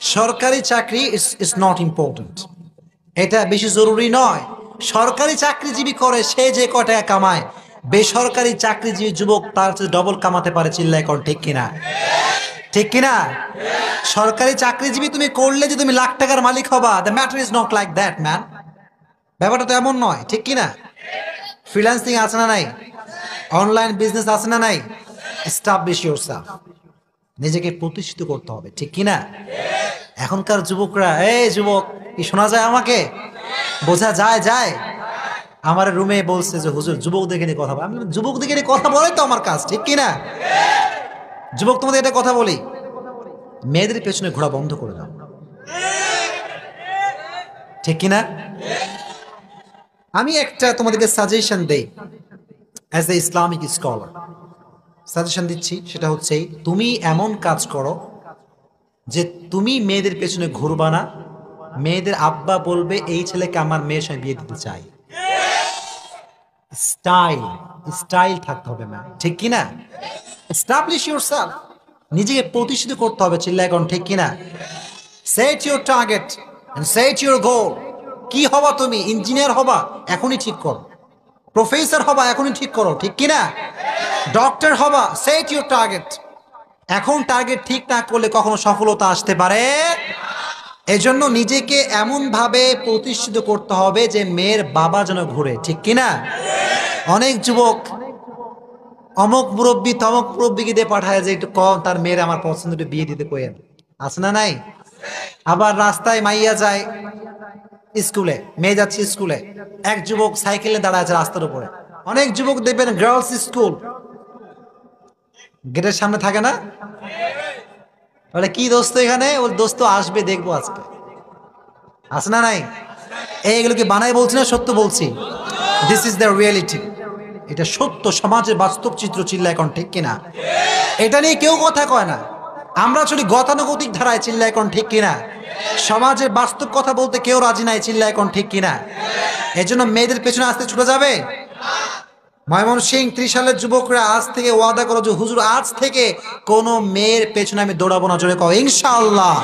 সরকারি চাকরি is not important, এটা বেশি জরুরি নয়। সরকারি চাকরিজীবী করে সে যে ক টাকা কামায়, বেসরকারি চাকরিজীবী যুবক তার চেয়ে ডবল কামাতে পারে। চিল্লায় কোন ঠিক কিনা? ঠিক কিনা? সরকারি চাকরিজীবী তুমি করলে যে তুমি লাখ টাকার মালিক হবা, the matter is not like that man. ব্যাপারটা তো এমন নয়, ঠিক কিনা? ফ্রিল্যান্সিং আছে না নাই? অনলাইন বিজনেস আছে না নাই? এস্টাবলিশ ইয়োরসেলফ, নিজেকে প্রতিষ্ঠিত করতে হবে, ঠিক কিনা? এখনকার যুবকরা, এই যুবক কি শোনা যায়? আমাকে বোঝা যায়? যায়। আমার রুমে বলছে যে হুজুর যুবকদেরকে নিয়ে কথা বল। আমি বললাম, যুবকদেরকে নিয়ে কথা বলে তো আমার কাজ, ঠিক কিনা? যুবক, তোমাদের এটা কথা বলি, মেয়েদের পেছনে ঘোরা বন্ধ করে দাও, ঠিক কিনা? আমি একটা তোমাদেরকে সাজেশন দেই as a Islamic scholar. Suggestion দিচ্ছি, সেটা হচ্ছে তুমি এমন কাজ করো যে তুমি মেয়েদের পেছনে ঘুরবা না। মেয়েদের আব্বা বলবে এই ছেলেকে আমার মেয়ের সঙ্গে বিয়ে দিতে চাই। স্টাইল, স্টাইল থাকতে হবে ম্যাম, ঠিক কিনা? এস্টাবলিশ ইয়োরসেলফ, নিজেকে প্রতিষ্ঠিত করতে হবে। চিল্লায় এখন ঠিক কিনা? Set your target and set your goal. কি হবা তুমি? ইঞ্জিনিয়ার হবা, এখনই ঠিক করো। প্রফেসর হবা, এখনই ঠিক করো, ঠিক কিনা? ডক্টর হবা, সেট ইউর টার্গেট। এখন টার্গেট ঠিক না করলে কখনো সফলতা আসতে পারে। এজন্য নিজেকে এমন ভাবে প্রতিষ্ঠিত করতে হবে যে মেয়ের বাবা যেন ঘুরে, ঠিক কিনা? অনেক যুবক অমক মুরব্বী তমক মুরব্বীকে দিয়ে পাঠায় যে একটু কম তার মেয়ের আমার পছন্দ, একটু বিয়ে দিতে কইেন। আছে না নাই? আবার রাস্তায় মাইয়া যায় স্কুলে, মেয়ে যাচ্ছে স্কুলে, এক যুবক সাইকেলে দাঁড়ায় আছে রাস্তার উপরে। অনেক যুবক দেখবেন গার্লস স্কুল গেটের সামনে থাকে না? বলে কি দোস্ত এখানে? ওর দোস্ত আসবে, দেখবো আজকে। আছে না নাই? এইগুলো কি বানাই বলছি না সত্য বলছি? This is the reality. এটা সত্য, সমাজের বাস্তব চিত্র। চিল্লা এখন ঠিক কিনা? এটা নিয়ে কেউ কথা কয় না। আমরা চলি গতানুগতিক ধারায়। চিল্লা এখন ঠিক কিনা? সমাজের বাস্তব কথা বলতে কেউ রাজি নাই। চিল্লা এখন ঠিক কিনা? এজন্য মেয়েদের পেছনে আসতে ছুটে যাবে। ময়মনসিংহ 30 সালের যুবকরা আজ থেকে ওয়াদা করো যে হুজুর আজ থেকে কোন মেয়ের পেছনে আমি দৌড়াবো না। জোরে কও ইনশাআল্লাহ।